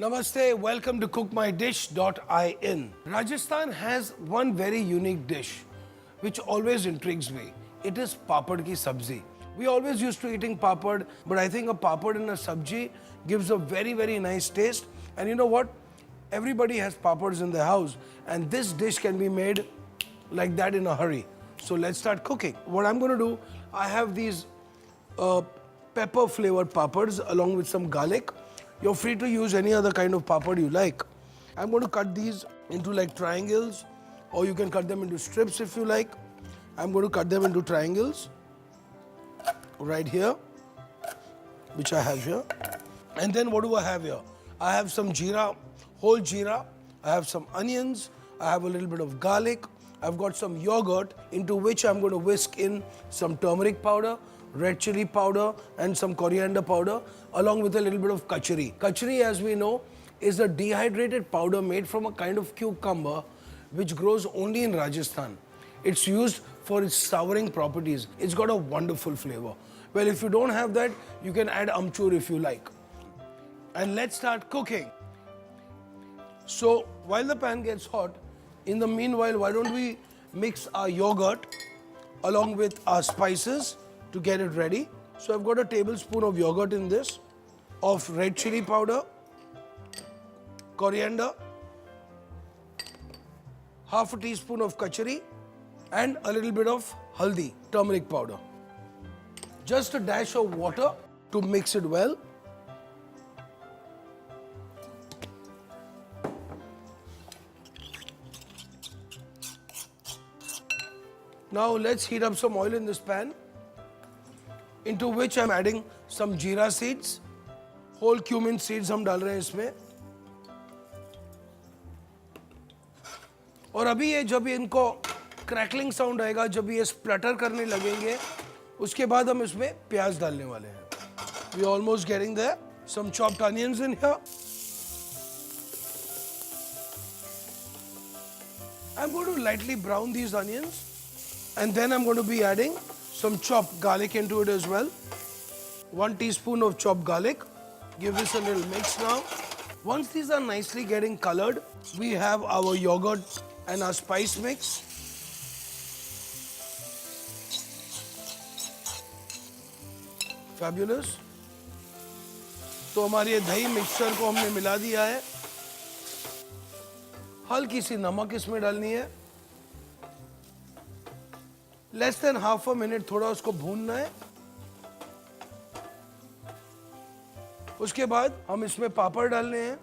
Namaste, welcome to cookmydish.in. Rajasthan has one very unique dish which always intrigues me. It is papad ki sabzi. We always used to eating papad, but I think a papad in a sabji gives a very nice taste. And you know what? Everybody has papads in their house and this dish can be made like that in a hurry. So let's start cooking. What I'm going to do, I have these pepper flavored papads along with some garlic. You're free to use any other kind of papad you like. I'm going to cut these into like triangles, or you can cut them into strips if you like. I'm going to cut them into triangles right here, which I have here. And then what do I have here? I have some jeera, whole jeera. I have some onions. I have a little bit of garlic. I've got some yogurt into which I'm going to whisk in some turmeric powder, red chili powder and some coriander powder along with a little bit of kachari. Kachari, as we know, is a dehydrated powder made from a kind of cucumber which grows only in Rajasthan. It's used for its souring properties. It's got a wonderful flavor. Well, if you don't have that, you can add amchur if you like. And let's start cooking. So while the pan gets hot, in the meanwhile, why don't we mix our yogurt along with our spices to get it ready. So I've got a tablespoon of yogurt in this, of red chili powder, coriander, half a teaspoon of kachari and a little bit of haldi, turmeric powder. Just a dash of water to mix it well. Now let's heat up some oil in this pan, into which I'm adding some jeera seeds, whole cumin seeds हम डाल रहे हैं इसमें. और अभी ये जब इनको क्रैकलिंग साउंड आएगा, जब ये स्प्लटर करने लगेंगे, उसके बाद हम इसमें प्याज डालने वाले हैं. We are almost getting there. Some chopped onions in here. I'm going to lightly brown these onions. And then I'm going to be adding some chopped garlic into it as well. 1 teaspoon of chopped garlic. Give this a little mix now. Once these are nicely getting colored, we have our yogurt and our spice mix. Fabulous. तो हमारे ये दही mixture को हमने मिला दिया है. हल्की सी नमक इसमें डालनी है. Less than half a minute थोड़ा उसको भूनना है. उसके बाद हम इसमें पापड़ डालने हैं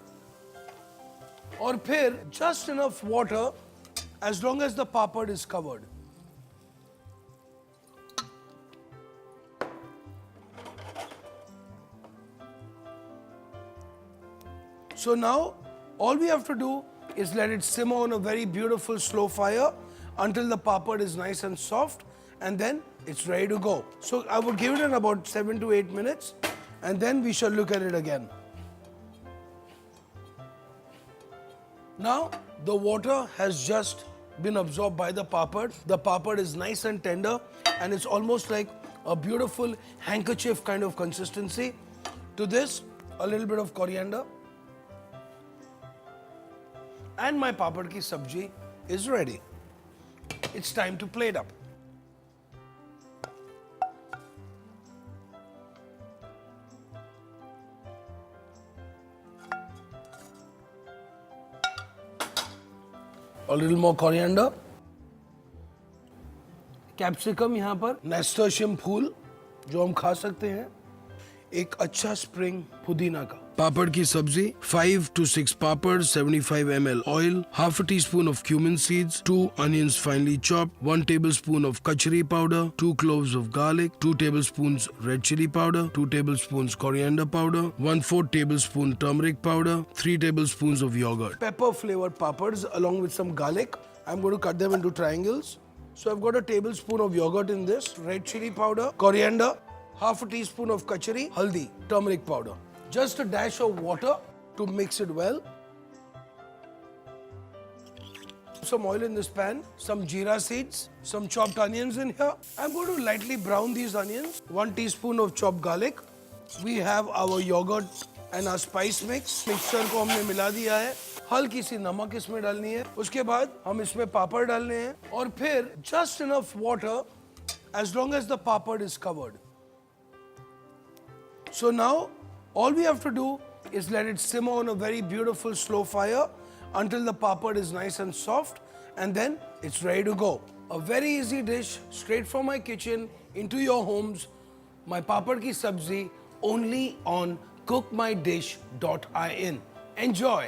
और फिर just enough water as long as the papad is covered. So now all we have to do is let it simmer on a very beautiful slow fire until the papad is nice and soft, and then it's ready to go. So I would give it in about 7 to 8 minutes and then we shall look at it again. Now the water has just been absorbed by the papad. The papad is nice and tender and it's almost like a beautiful handkerchief kind of consistency. To this, a little bit of coriander, and my papad ki sabji is ready. It's time to plate up. A little more coriander. Capsicum यहाँ पर, nasturtium फूल जो हम खा सकते हैं, एक अच्छा spring पुदीना का. पापड़ की सब्जी, 5 to 6 papad, 75 ml oil, half a teaspoon of cumin seeds, 2 onions finely chopped, 1 tablespoon of kachari powder, 2 cloves of garlic, 2 tablespoons red chili powder, 2 tablespoons coriander powder, 1/4 tablespoon turmeric powder, 3 tablespoons of yogurt. Pepper flavored papads along with some garlic. I'm going to cut them into triangles. So I've got a tablespoon of yogurt in this, red chili powder, coriander, half a teaspoon of kachari, haldi, turmeric powder. Just a dash of water to mix it well. Some oil in this pan, some jeera seeds, some chopped onions in here. I'm going to lightly brown these onions. 1 teaspoon of chopped garlic. We have our yogurt and our spice mix. Mixture को हमने मिला दिया है, हल्की सी नमक इसमें डालनी है, उसके बाद हम इसमें पापड़ डालने हैं और फिर just enough water as long as the papad is covered. So now all we have to do is let it simmer on a very beautiful slow fire until the papad is nice and soft, and then it's ready to go. A very easy dish straight from my kitchen into your homes. My papad ki sabzi only on cookmydish.in. Enjoy.